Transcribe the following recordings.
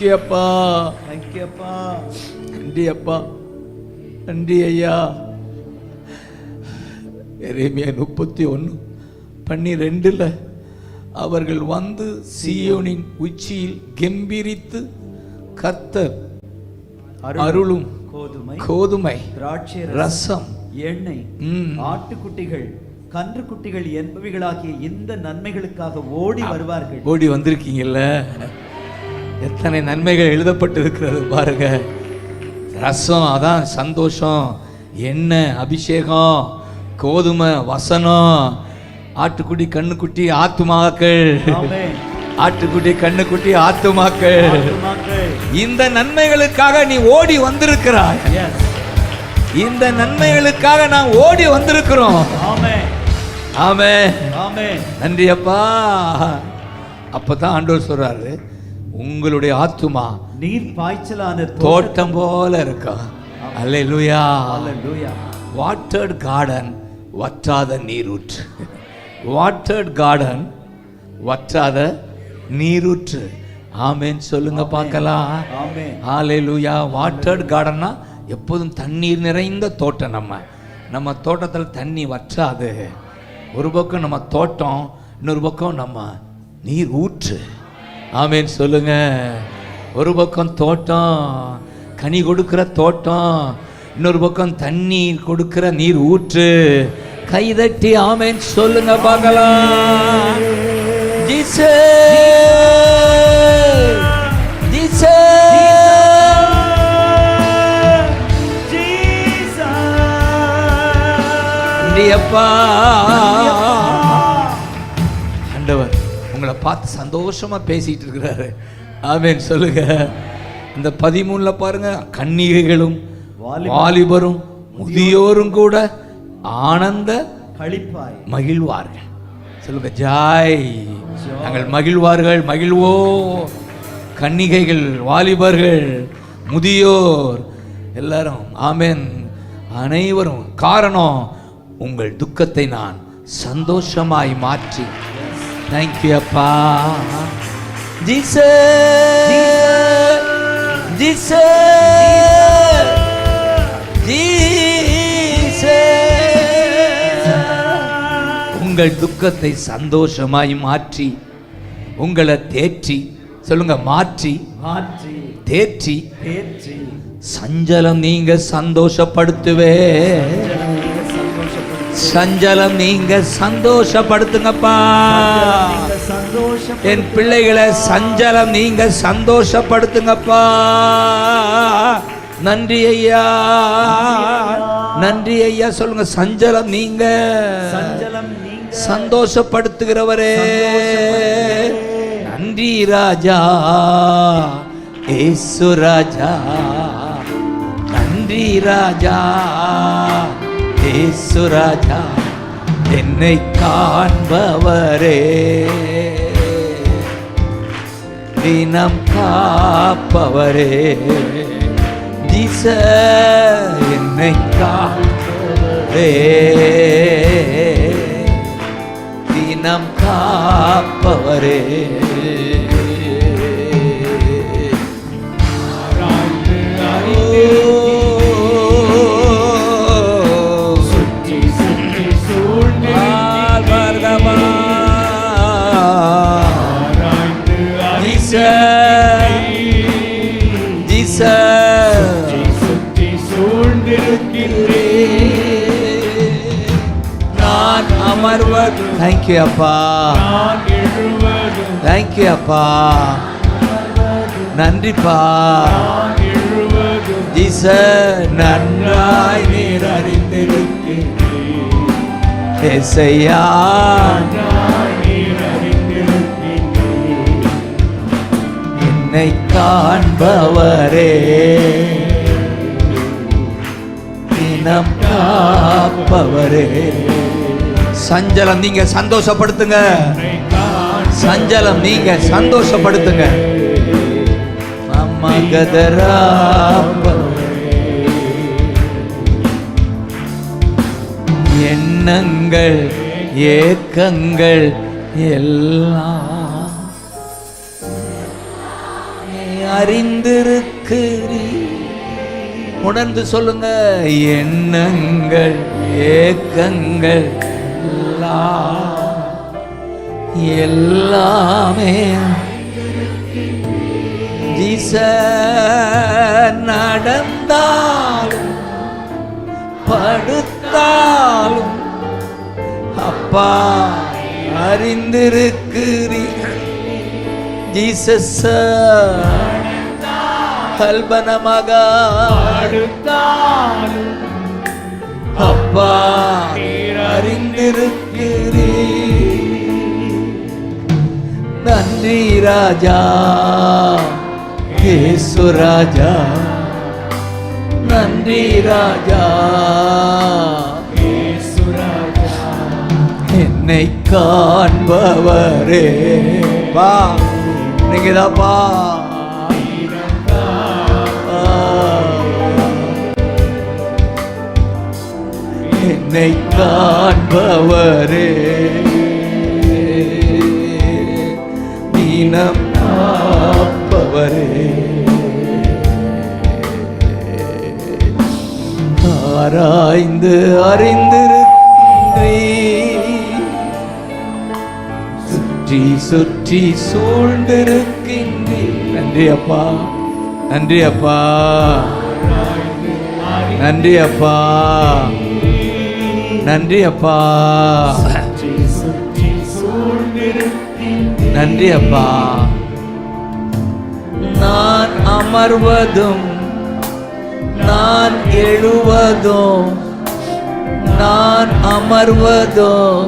Thank you அப்பா, thank you அப்பா, நன்றி அப்பா, நன்றி ஐயா. எரேமியா 31:12 அவர்கள் வந்து சீயோனின் உச்சியில் கெம்பீரித்து கர்த்தர் அருளும் கோதுமை திராட்சை ரசம் எண்ணெய் ஆட்டுக்குட்டிகள் கன்றுக்குட்டிகள் என்பவைகளாகிய இந்த நன்மைகளுக்காக ஓடி வருவார்கள். ஓடி வந்திருக்கீங்கல்ல, எத்தனை நன்மைகள் எழுதப்பட்டிருக்கிறது பாருங்க. ரசம் அதான் சந்தோஷம், எண்ணெய் அபிஷேகம், கோதுமை வசனம், ஆட்டுக்குட்டி கண்ணுக்குட்டி ஆத்துமாக்கள், ஆட்டுக்குட்டி கண்ணுக்குட்டி ஆத்துமாக்கள். இந்த நன்மைகளுக்காக நீ ஓடி வந்திருக்கிறாய். இந்த நன்மைகளுக்காக நான் ஓடி வந்திருக்கிறோம். ஆமென், ஆமென். நன்றி அப்பா. அப்பதான் ஆண்டவர் சொல்றாரு, உங்களுடைய ஆத்துமா நீர் பாய்ச்சலான தோட்டம் போல இருக்கும். அல்லேலூயா, அல்லேலூயா. வாட்டர்ட் கார்டன், வற்றாத நீரூற்று. வாட்டர்ட் கார்டன், வற்றாத நீரூற்று. ஆமென் சொல்லுங்க பார்க்கலாம். ஹல்லேலூயா. வாட்டர்ட் கார்டன்னா எப்போதும் தண்ணீர் நிறைந்த தோட்டம். நம்ம தோட்டத்தில் தண்ணி வற்றாது. ஒரு பக்கம் நம்ம தோட்டம், இன்னொரு பக்கம் நம்ம நீர் ஊற்று. ஆமென் சொல்லுங்க. ஒரு பக்கம் தோட்டம், கனி கொடுக்கிற தோட்டம், இன்னொரு பக்கம் தண்ணீர் கொடுக்கிற நீர் ஊற்று. கைதட்டி ஆமென் சொல்லுங்க பார்க்கலாம். ஆண்டவர் உங்களை பார்த்து சந்தோஷமா பேசிட்டு இருக்கிறாரு. ஆமென் சொல்லுங்க. இந்த 13 பாருங்க, கன்னிகைகளும் வாலிபரும் முதியோரும் கூட ஆனந்த களிப்பாய் மகிழ்வார்கள். சொல்லுங்க, ஜாய். நாங்கள் மகிழ்வார்கள், மகிழ்வோ. கன்னிகைகள், வாலிபர்கள், முதியோர் எல்லாரும் ஆமென், அனைவரும். காரணம், உங்கள் துக்கத்தை நான் சந்தோஷமாய் மாற்றி. தேங்க்யூ அப்பா. Jesus, Jesus, Jesus. உங்கள் துக்கத்தை சந்தோஷமாய் மாற்றி, உங்களை தேற்றி. சொல்லுங்க, மாற்றி, மாற்றி, தேற்றி, தேற்றி. சஞ்சலம் நீங்க சந்தோஷப்படுத்துவே. சஞ்சலம் நீங்க சந்தோஷப்படுத்துங்கப்பா. என் பிள்ளைகளை சஞ்சலம் நீங்க சந்தோஷப்படுத்துங்கப்பா. நன்றி ஐயா, நன்றி ஐயா. சொல்லுங்க, சஞ்சலம் நீங்க சந்தோஷப்படுத்துகிறவரே. நன்றி ராஜா, ஏசு ராஜா. நன்றி ராஜா, ஏசு ராஜா. என்னை காண்பவரே, தினம் காப்பவரே. ஜீசஸ், என்னை காண்பவரே, தினம் காப்பவரே. நான் அமர்வது. தேங்க்யூ அப்பா, தேங்க்யூ அப்பா, நன்றிப்பா. ஜீசஸ், நன்றாய் நீர் அறிந்திருக்கிறீர் ஏசையா. என்னை காண்பவரே, தினம் காப்பவரே. சஞ்சலம் நீங்க சந்தோஷப்படுத்துங்க, சஞ்சலம் நீங்க சந்தோஷப்படுத்துங்க. மகதரா எண்ணங்கள் ஏக்கங்கள் எல்லாம் அறிந்திருக்கிறீர். உணர்ந்து சொல்லுங்க. எண்ணங்கள் ஏக்கங்கள் எல்லாமே நடந்தாலும் படுத்தாலும் அப்பா அறிந்திருக்கிறீர். ஜீசஸ் கல்பனமாக படுத்தாலும் அப்பா அறிந்திருக்கிறீர். நன்றி ராஜா இயேசு ராஜா, நன்றி ராஜா இயேசு ராஜா. என்னை காண்பவரே பா, நீங்கதாப்பா. என்னை காண்பவரே, நீனம் காப்பவரே, ஆராய்ந்து அறிந்திருக்கின்றீர், சுற்றி சுற்றி சூழ்ந்திருக்கின்றீர். நன்றி அப்பா, நன்றி அப்பா, நன்றி அப்பா, நன்றி அப்பா, நன்றி அப்பா. நான் அமர்வதும் நான் எழுவதும், நான் அமர்வதும்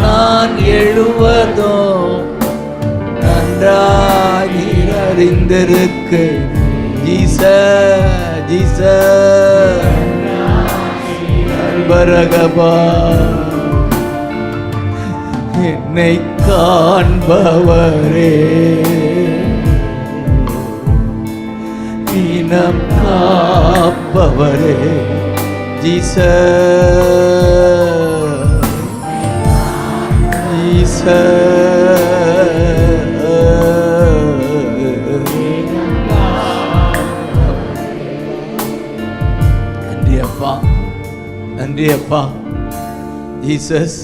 நான் எழுவதும் நன்றாய் நீர் அறிந்திருக்கு. Jesus Jesus பரகபா. என்னை காண்பவரே, நீனம் காப்பவரே, ஜீசஸ் ஜீசஸ். நன்றி அப்பா, நன்றி அப்பா. ஜீசஸ்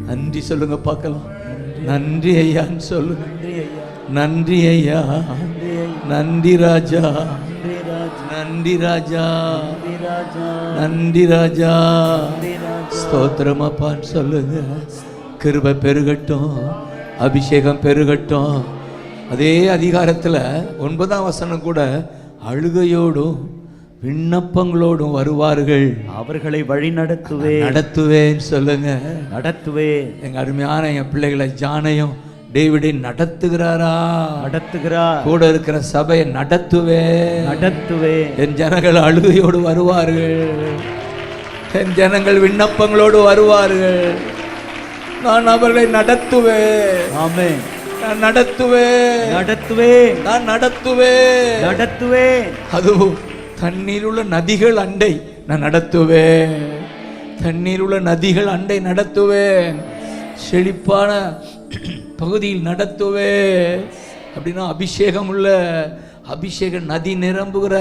நன்றி சொல்லுங்க பார்க்கலாம். நன்றி ஐயான்னு சொல்லுங்க. நன்றி ஐயா, நன்றி ராஜா, நன்றி ராஜா, நன்றி ராஜா. ஸ்தோத்திரம் அப்பான்னு சொல்லுங்க. கிருபை பெருகட்டும், அபிஷேகம் பெருகட்டும். அதே அதிகாரத்தில் 9ஆம் வசனம் கூட அழுகையோடும் விண்ணப்பங்களோடும் வருவார்கள், அவர்களை வழி நடத்துவேன் சொல்லுங்க. நடத்துவேன். எங்க அருமையான என் பிள்ளைகளை ஜானையும் டேவிடையும் நடத்துகிறாரா? நடத்துகிறார். கூட இருக்கிற சபையை நடத்துவேன். என் ஜனங்கள் அழுகையோடு வருவார்கள், என் ஜனங்கள் விண்ணப்பங்களோடு வருவார்கள். நான் அவர்களை நடத்துவேன். ஆமென். நான் நடத்துவேன். அதுவும் தண்ணீர் உள்ள நதிகள் அண்டை நான் நடத்துவேன். தண்ணீர் உள்ள நதிகள் அண்டை நடத்துவேன். செழிப்பான பகுதியில் நடத்துவேன். அப்படின்னா அபிஷேகம் உள்ள, அபிஷேக நதி நிரம்புகிற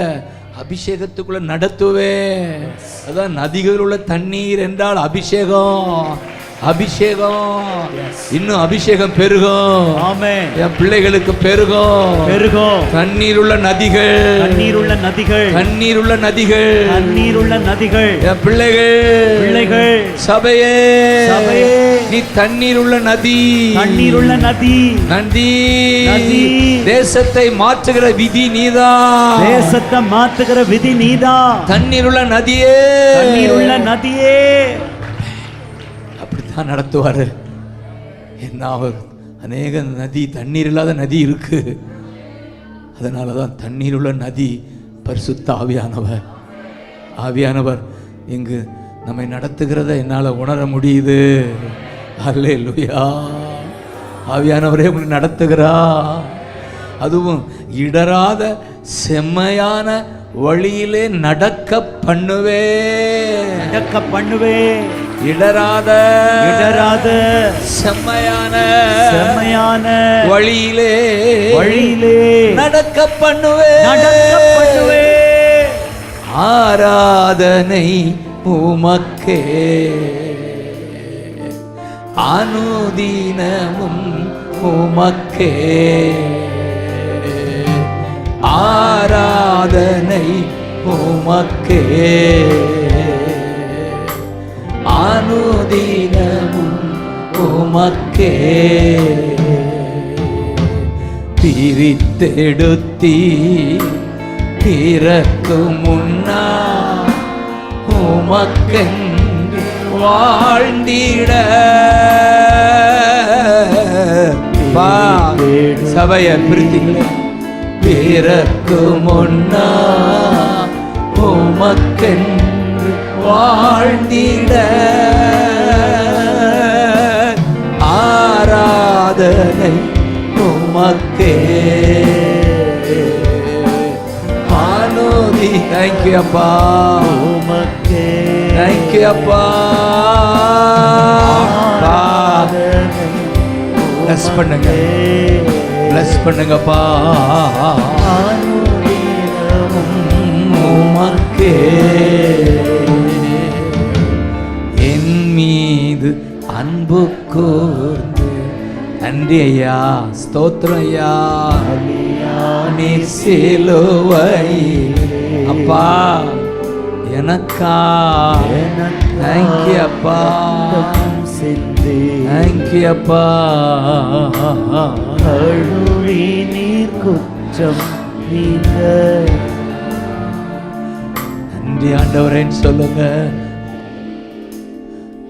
அபிஷேகத்துக்குள்ள நடத்துவேன். அதான் நதிகள் உள்ள தண்ணீர் என்றால் அபிஷேகம். அபிஷேகம் இன்னும் அபிஷேகம் பெருகும். ஆமென். என் பிள்ளைகளுக்கு பெருகும். தண்ணீர் உள்ள நதிகள், தண்ணீர் உள்ள நதிகள். என் பிள்ளைகள் சபையே நீ தண்ணீர் உள்ள நதி. நந்தி தேசத்தை மாற்றுகிற விதி நீதான். தண்ணீர் உள்ள நதியே அப்படித்தான் நடத்துவாரு. என்ன அநேக நதி, தண்ணீர் இல்லாத நதி இருக்கு. அதனாலதான் தண்ணீர் உள்ள நதி பரிசுத்த ஆவியானவர் இங்கு நம்மை நடத்துகிறத என்னால உணர முடியுது. அல்லேலூயா. ஆவியானவரே உங்களை நடத்துகிறா. அதுவும் இடராத செம்மையான வழியிலே நடக்க பண்ணுவே. இடராத செம்மையான வழியிலே நடக்க பண்ணுவே ஆராதனை உமக்கே அனுதினமும் உமக்கே ஆராதனை உமக்கே அனுதினமும் உமக்கே பிரித்தெடுத்தீ பிறக்கும் முன்னா உமக்கென்று வாழ்ந்திட சபைய பிரித்தீங்களே பிறக்கும் முன்னா உமக்கென்று வாழ்ந்திட ஆராதனை உமக்கே ஆனோதி. தேங்க்யூ அப்பா உமக்கே. தேங்க்யூ அப்பா. பிளஸ் பண்ணுங்க, பிளஸ் பண்ணுங்கப்பா. உமக்கே என் மீது அன்பு கூர்ந்து நன்றி ஐயா, ஸ்தோத்திரம் ஐயா. நீ சிலுவை அப்பா எனக்கா. தேங்க்யூ அப்பா, தேங்க்யூ அப்பா. நீர் குற்றம் நன்றி ஆண்டவரேன்னு சொல்லுங்க.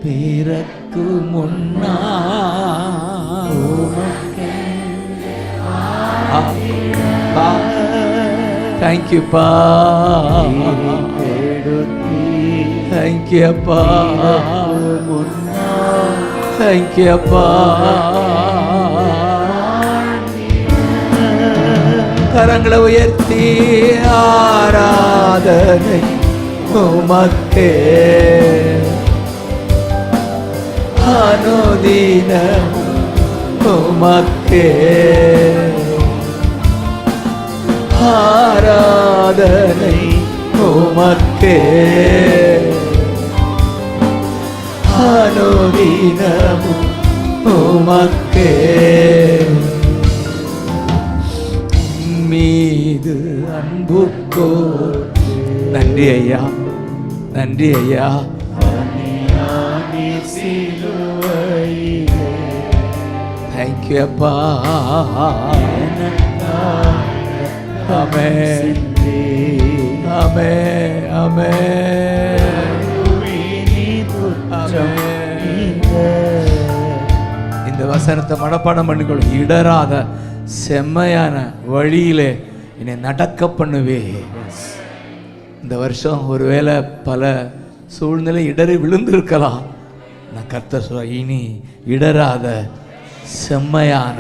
பிறக்கு முன்னா தேங்க்யூப்பா, தேங்க்யூ அப்பா, தேங்க்யூ அப்பா. கரங்களை உயர்த்தி ஆராதனை உமக்கே அனுதினம் உமக்கே ஆராதனை உமக்கே அனுதினம் உமக்கே மீது அன்புக்கோ. நன்றி ஐயா, நன்றி ஐயா. தேங்க்யூ அப்பா. ஆமே ஆமே ஆமே. இந்த வசனத்தை மனப்பாடம் பண்ணிக்கொள்ளும். இடராத செம்மையான வழியிலே என்னை நடக்க பண்ணுவே. இந்த வருஷம் ஒருவேளை பல சூழ்நிலை இடறி விழுந்திருக்கலாம். நான் கர்த்தர் சொல்ல, இனி இடராத செம்மையான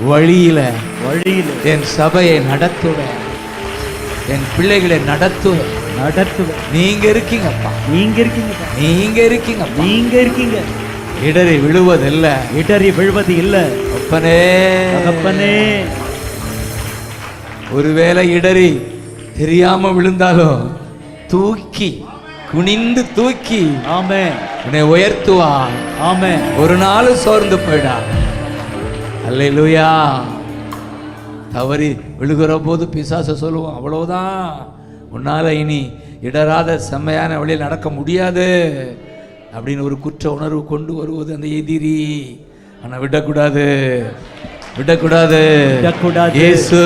வழியில என் சபையை நடத்துவேன், என் பிள்ளைகளை நடத்துவேன். நீங்க இருக்கீங்கப்பா, நீங்க இருக்கீங்க. இடறி விழுவதில்லை, இடறி விழுவது இல்லை. அப்பனே அப்பனே, ஒருவேளை இடறி தெரியாம விழுந்தாலும் தூக்கி குனிந்து தூக்கி ஆமே உன்னை உயர்த்துவா. ஆமே, ஒரு நாள் சோர்ந்து போயிடா. அல்லேலூயா. தவறி விழுகிற போது பிசாசு சொல்லுவோம், அவ்வளவுதான், உன்னால இனி இடராத செம்மையான வழியில் நடக்க முடியாது அப்படின்னு ஒரு குற்ற உணர்வு கொண்டு வருவது அந்த எதிரி. ஆனா விடக்கூடாது, விடக்கூடாது. இயேசு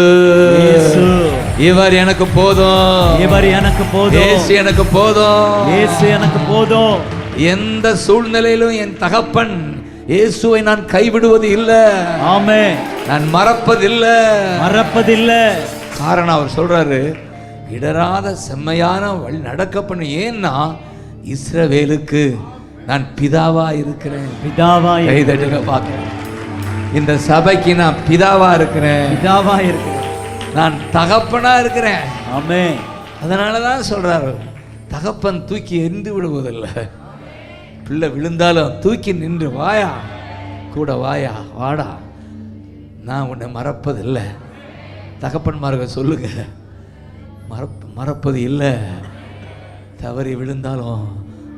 இவர் எனக்கு போதும், இவர் எனக்கு போதும், இயேசு எனக்கு போதும், இயேசு எனக்கு போதும். எந்த சூழ்நிலையிலும் என் தகப்பன் இயேசுவை நான் கைவிடுவது இல்லை. ஆமே, நான் மறப்பதில்லை, மறப்பதில்லை. காரணம் அவர் சொல்றாரு, இடராத செம்மையான வழி நடக்க பண்ண. ஏன்னா இஸ்ரவேலுக்கு நான் பிதாவா இருக்கிறேன். பிதாவா கைதட்டுங்க பார்க்கிறேன். இந்த சபைக்கு நான் பிதாவா இருக்கிறேன், பிதாவா இருக்கிறேன், நான் தகப்பனா இருக்கிறேன். ஆமே, அதனாலதான் சொல்றாரு, தகப்பன் தூக்கி எரிந்து விடுவதில்லை. பிள்ளை விழுந்தாலும் தூக்கி நின்று வாயா, கூட வாயா, வாடா, நான் உன்னை மறப்பதில்லை. தகப்பன்மார்கள் சொல்லுங்க, மறப்பது இல்லை. தவறி விழுந்தாலும்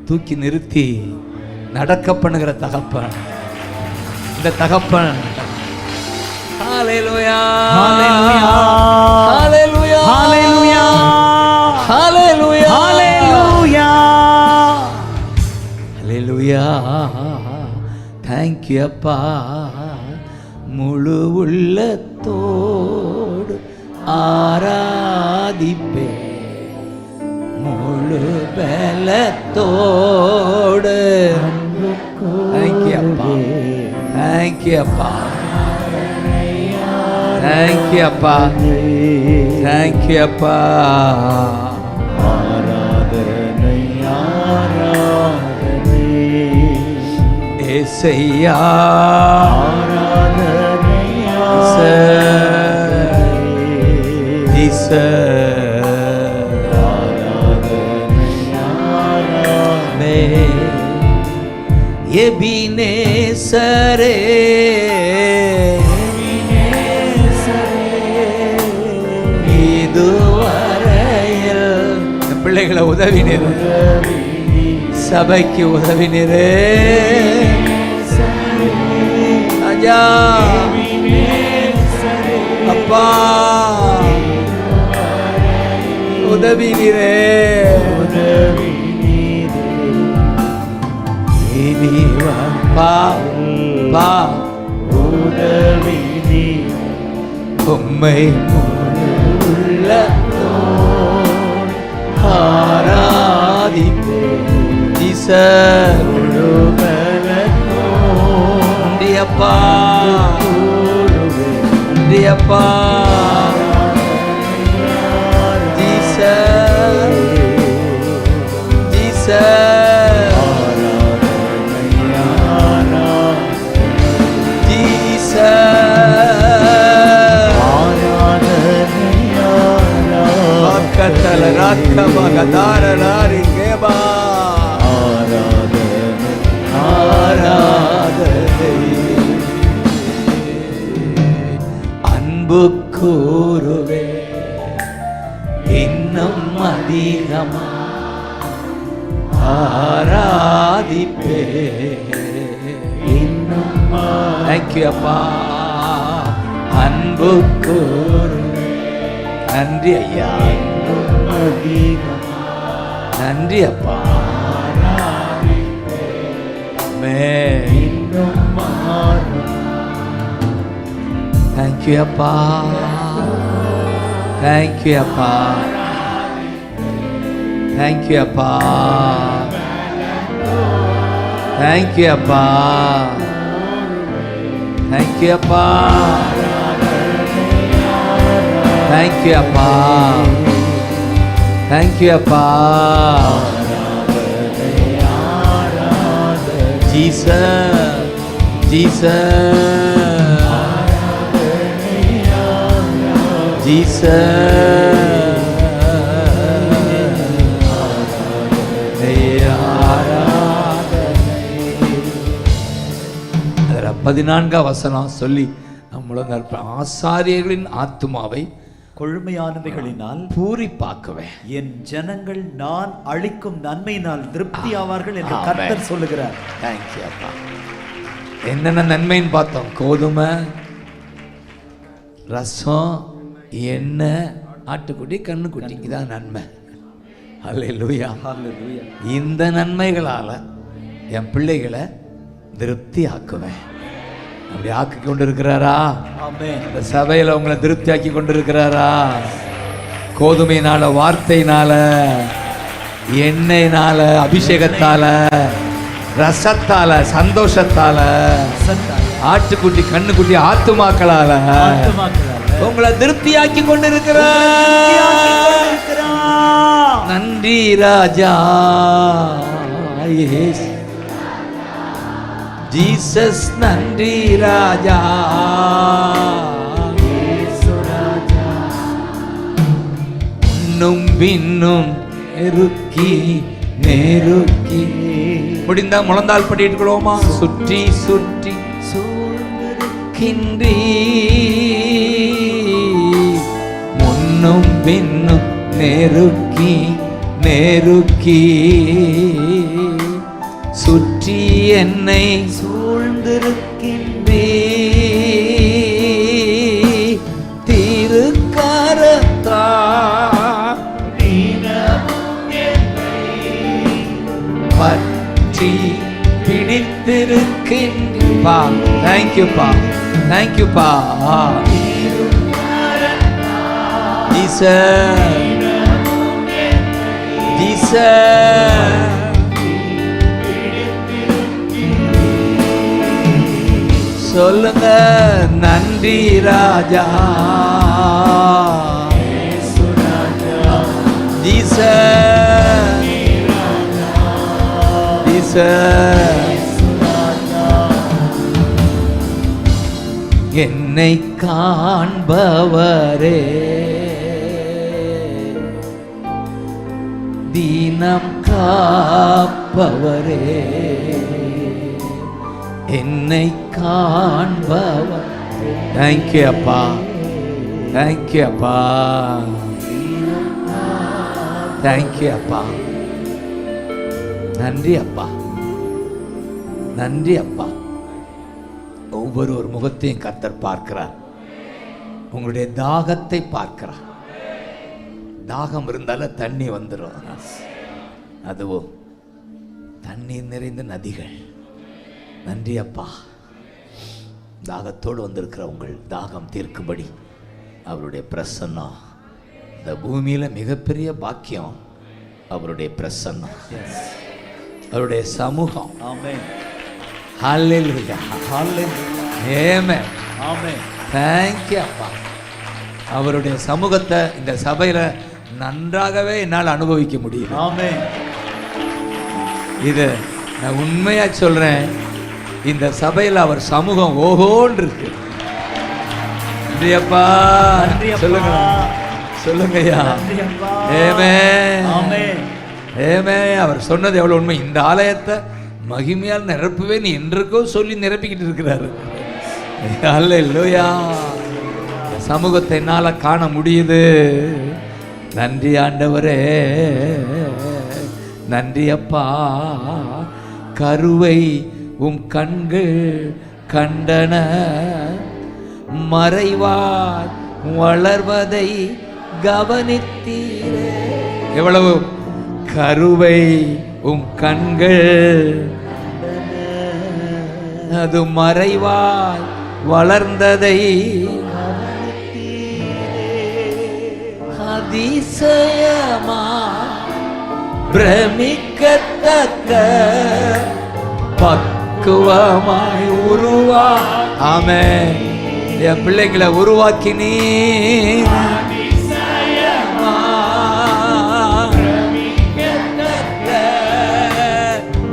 தூக்கி நிறுத்தி நடக்க பண்ணுகிற தகப்பன் இந்த தகப்பன். ஹல்லேலூயா, ஹல்லேலூயா, ஹல்லேலூயா, ஹல்லேலூயா, ஹல்லேலூயா, ஹல்லேலூயா, ஹல்லேலூயா. Thank you அப்பா. முழு உள்ளத்தோடு ஆராதிப்பே, முழு பலத்தோடு. Thank you அப்பா, thank you அப்பா, thank you அப்பா, thank you அப்பா. ஆராதனை ஆராதனை ஏசையா, ஆராதனை ஆராதனை ஆராதனை எபினேசரே, இதுவரையில் பிள்ளைகளை உதவினீர், சபைக்கு உதவினீரே ராஜா. அப்பா உதவினீரே, பா பா உதவி உம்மை உள்ளத்தோடு ஆராதிப்பே. அப்பா அப்பா அன்பு கூறுவே இன்னும் அதிகமா ஆராதிப்பே இன்னும். தேங்க்யூ அப்பா. அன்பு கூறுவே, நன்றி ஐயா, நன்றி அப்பா. தேங்க்யூ அப்பா, தேங்க்யூ அப்பா, தேங்க்யூ அப்பா, தேங்க்யூ அப்பா, தேங்க்யூ அப்பா, தேங்க்யூ அப்பா, தேங்க்யூ அப்பா. Jesus, Jesus, Jesus. 14 வசனம் சொல்லி நம்மள ஆசாரியர்களின் ஆத்துமாவை கொழுமையானவைகளினால் பூரிப்பாக்குவேன், என் ஜனங்கள் நான் அளிக்கும் நன்மையினால் திருப்தி ஆவார்கள் என்று கர்த்தர் சொல்லுகிறார். தேங்க்யூ அப்பா. என்னென்ன நன்மைன்னு பார்த்தோம். கோதுமை, ரசம், எண்ணெய், ஆட்டுக்குட்டி, கண்ணுக்குட்டி, இதான் நன்மை. அல்லேலூயா, அல்லேலூயா. இந்த நன்மைகளால என் பிள்ளைகளை திருப்தி ஆக்குவேன். அப்படி ஆக்கி கொண்டிருக்கிறாரா? இந்த சபையில உங்களை திருப்தி ஆக்கி கொண்டிருக்கிறாரா? கோதுமையினால, வார்த்தையினால, எண்ணெயினால, அபிஷேகத்தால, ரசத்தால, சந்தோஷத்தால, ஆட்டுக்குட்டி, கண்ணுக்குட்டி, ஆத்துமாக்களால உங்களை திருப்தியாக்கி கொண்டிருக்கிறார். நன்றி ராஜா. ஜீசஸ், நன்றி ராஜா. முன்னும் பின்னும் நெருக்கி நெருக்கி முடிந்தா முழந்தால் படிட்டுக்கிறோமா? சுற்றி சுற்றி சூழ்ந்திருக்கின்றீ, முன்னும் பின்னும் நெருக்கி நெருக்கி சுற்றி என்னை சூழ்ந்திருக்கின்றீ, திருக்கரத்தா பற்றி பிடித்திருக்கின்றா. தேங்க்யூப்பா, தேங்க்யூப்பா. சொல்லுங்க, நன்றி ராஜா. என்னை காண்பவரே, தீனம் காப்பவரே, என்னை காண்பவர். தேங்க்யூ அப்பா, தேங்க்யூ அப்பா, தேங்க்யூ அப்பா. நன்றி அப்பா, நன்றி அப்பா. ஒவ்வொரு முகத்தையும் கர்த்தர் பார்க்கிறார். உங்களுடைய தாகத்தை பார்க்கிறார். தாகம் இருந்தாலும் தண்ணி வந்துடும். அதுவும் தண்ணீர் நிறைந்த நதிகள். நன்றி அப்பா. தாகத்தோடு வந்திருக்கிற உங்கள் தாகம் தீர்க்கும்படி அவருடைய பிரசன்னம். இந்த பூமியில மிகப்பெரிய பாக்கியம் அவருடைய பிரசன்னம், அவருடைய சமூகம். ஆமென். ஹல்லேலூயா, ஹல்லேலூயா, ஆமென், ஆமென். தேங்க் யூ அப்பா. அவருடைய சமூகத்தை இந்த சபையில நன்றாகவே என்னால் அனுபவிக்க முடியும். ஆமென். இது நான் உண்மையா சொல்றேன். இந்த சபையில் அவர் சமூகம் ஓஹோன்னு இருக்கு. நன்றியப்பா, சொல்லுங்க, சொல்லுங்கய்யா. ஏமே, அவர் சொன்னது எவ்வளவு உண்மை. இந்த ஆலயத்தை மகிமையால் நிரப்புவேன் என்றுக்கும் சொல்லி நிரப்பிக்கிட்டு இருக்கிறாரு. அல்லேலூயா. சமூகத்தை என்னால காண முடியுது. நன்றி ஆண்டவரே, நன்றி அப்பா. கருவை உம் கண்கள் கண்டன, மறைவாய் வளர்வதை கவனித்தீரே. எவ்வளவு கருவை உம் கண்கள், அது மறைவாய் வளர்ந்ததை அதிசயமா பிரமிக்கத்தக்க பக்குவமாய் உருவா. ஆமென். என் பிள்ளைங்களை உருவாக்கினீ.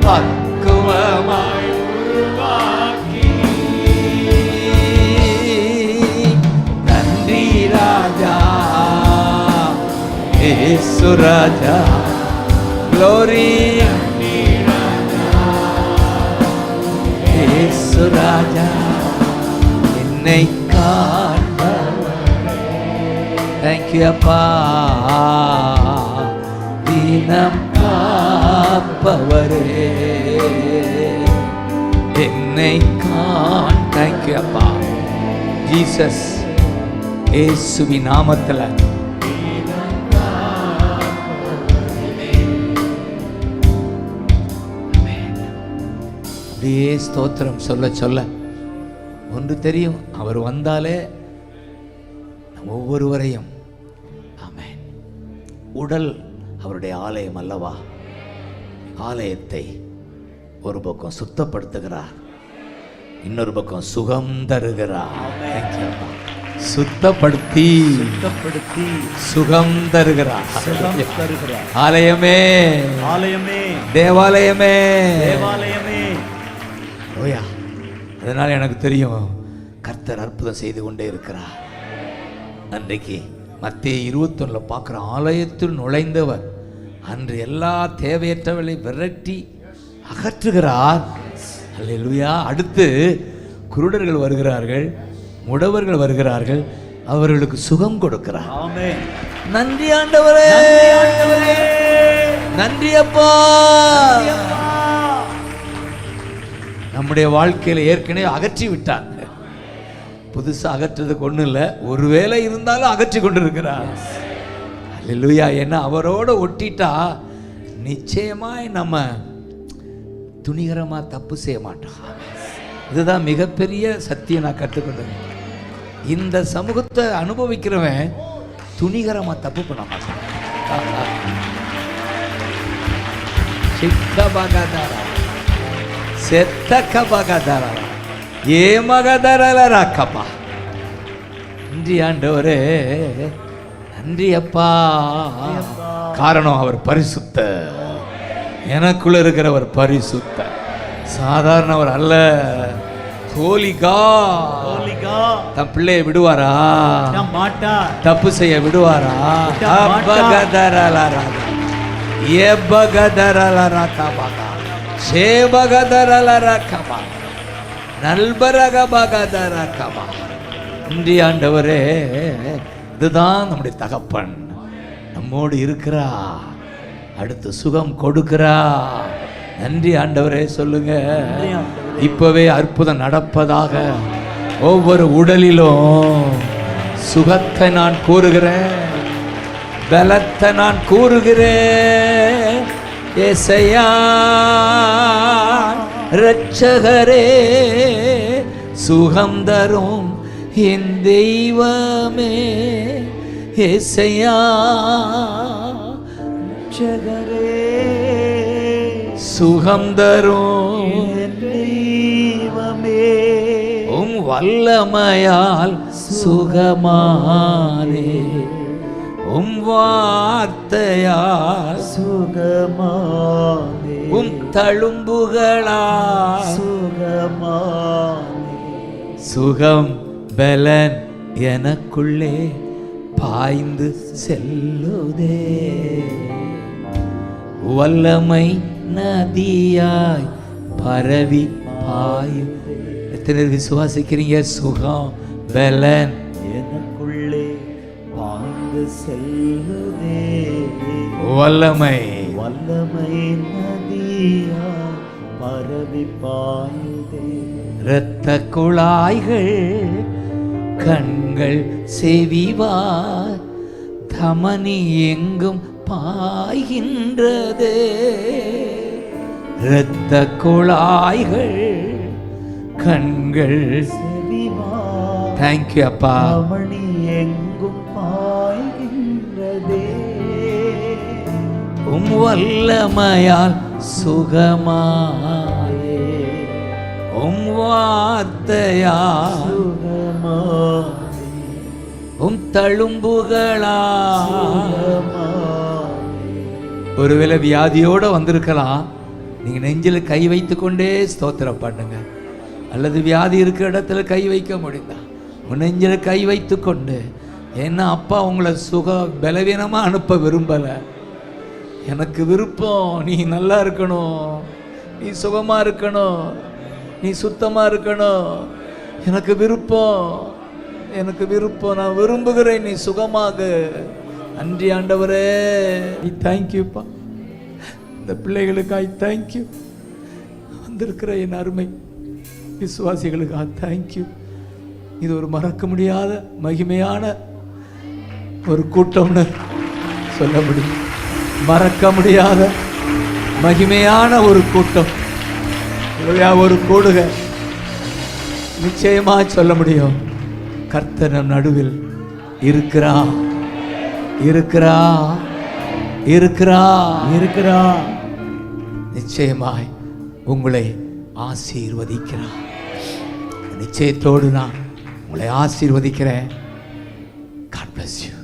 பக்குவமாய் உருவாக்கி. நன்றி ராஜா, இயேசு ராஜா. Glory, இயேசு ராஜா. என்னை காண்பவரே, thank you அப்பா. தினம் காப்பவரே, என்னை காண். thank you அப்பா. ஜீசஸ், இயேசுவின் நாமத்தில் அப்படியே ஸ்தோத்திரம் சொல்ல சொல்ல ஒன்று தெரியும். அவர் வந்தாலே ஒவ்வொருவரையும், ஆமென், உடல் அவருடைய ஆலயம் அல்லவா, ஆலயத்தை ஒரு பக்கம் சுத்தப்படுத்துகிறார், இன்னொரு பக்கம் சுகம் தருகிறார். சுத்தப்படுத்தி சுகம் தருகிறார். ஆலயமே, ஆலயமே, தேவாலயமே, தேவாலயமே. ஓயா, அதனால எனக்கு தெரியும் கர்த்தர் அற்புதம் செய்து கொண்டே இருக்கிறார். அன்றைக்கு மத்தேயு 21 பார்க்குற ஆலயத்தில் நுழைந்தவர் அன்று எல்லா தேவையற்றவர்களை விரட்டி அகற்றுகிறார். அல்லேலூயா. அடுத்து குருடர்கள் வருகிறார்கள், முடவர்கள் வருகிறார்கள், அவர்களுக்கு சுகம் கொடுக்கிறார். ஆமென். நன்றி ஆண்டவரே, நன்றி அப்பா. நம்முடைய வாழ்க்கையில ஏற்கனவே அகற்றி விட்டாங்க, புதுசா அகற்றுறதுக்கு ஒண்ணும் இல்லை. ஒருவேளை இருந்தாலும் அகற்றி கொண்டு இருக்கிறார். அல்லேலூயா. ஏன்னா அவரோட ஒட்டிட்டா நிச்சயமாய் நம்ம துணிகரமா தப்பு செய்ய மாட்டோம். இதுதான் மிகப்பெரிய சத்தியம் நான் கற்றுக்கொண்டேன். இந்த சமூகத்தை அனுபவிக்கிறவன் துணிகரமா தப்பு பண்ண மாட்டான். நன்றி ஆண்டவரே, நன்றி அப்பா. காரணம் அவர் பரிசுத்த, எனக்குள்ள இருக்கிறவர் பரிசுத்த, சாதாரணவர் அல்ல. ஹோலிகா. தன் பிள்ளையை விடுவாரா? மாட்டார். தப்பு செய்ய விடுவாரா? நன்றி ஆண்டவரே. இதுதான் நம்முடைய தகப்பன் நம்மோடு இருக்கிறா, அடுத்து சுகம் கொடுக்கிறா. நன்றி ஆண்டவரே சொல்லுங்க. இப்பவே அற்புதம் நடப்பதாக. ஒவ்வொரு உடலிலும் சுகத்தை நான் கூறுகிறேன், பலத்தை நான் கூறுகிறேன். ஏசையா இரட்சகரே, சுகம் தரும் என் தெய்வமே. ஏசையா இரட்சகரே, சுகம் தரும் என் தெய்வமே. உம் வல்லமையால் சுகமானே, உம் வார்த்தையால் சுகமானே, உம் தழும்புகளால் சுகமானே. சுகம் பலன் எனக்குள்ளே பாய்ந்து செல்லுதே, வல்லமை நதியாய் பரவி பாயும். எத்தனை விசுவாசிக்கிறீங்க? சுகம் பலன் எனக்குள்ளே பாய்ந்து செல்லுதே, வல்லமை வல்லமை நதியாய் பரவி பாயுதே. இரத்த குழாய்கள் கண்கள் செவிவாய் தமனி எங்கும் பாய்கின்றதே. இரத்த குழாய்கள் கண்கள் செவிவாய் தேங்க்யூ அப்பா. தமனி எங்கும் பாய்கின்றதே. உம் வல்லமையால் சுகமாயே, உம் வார்த்தையால் சுகமாயே, உம் தழும்புகளால். சுகமாயே. ஒருவேளை வியாதியோட வந்திருக்கலாம், நீங்க நெஞ்சில கை வைத்து கொண்டே ஸ்தோத்திரம் பண்ணுங்க. அல்லது வியாதி இருக்கிற இடத்துல கை வைக்க முடியுதா? உன் நெஞ்சில கை வைத்து கொண்டு, ஏன்னா அப்பா உங்களை பலவீனமா அனுப்ப விரும்பல. எனக்கு விருப்பம் நீ நல்லா இருக்கணும், நீ சுகமா இருக்கணும், நீ சுத்தமா இருக்கணும். எனக்கு விருப்பம், எனக்கு விருப்பம், நான் விரும்புகிறேன் நீ சுகமாக. நன்றி ஆண்டவரே, நீ தேங்க்யூப்பா. இந்த பிள்ளைகளுக்காக தேங்க்யூ. வந்திருக்கிற என் அருமை விசுவாசிகளுக்காக தேங்க்யூ. இது ஒரு மறக்க முடியாத மகிமையான ஒரு கூட்டம்னு சொல்ல முடியும். மறக்க முடியாத மகிமையான ஒரு கூட்டம், ஒரு கூடுக நிச்சயமா சொல்ல முடியும். கர்த்தர் நம் நடுவில் இருக்கிறா, இருக்கிறா, இருக்கிறா, இருக்கிறா. நிச்சயமாய் உங்களை ஆசீர்வதிக்கிறார். நிச்சயத்தோடு நான் உங்களை ஆசீர்வதிக்கிறேன். God bless you.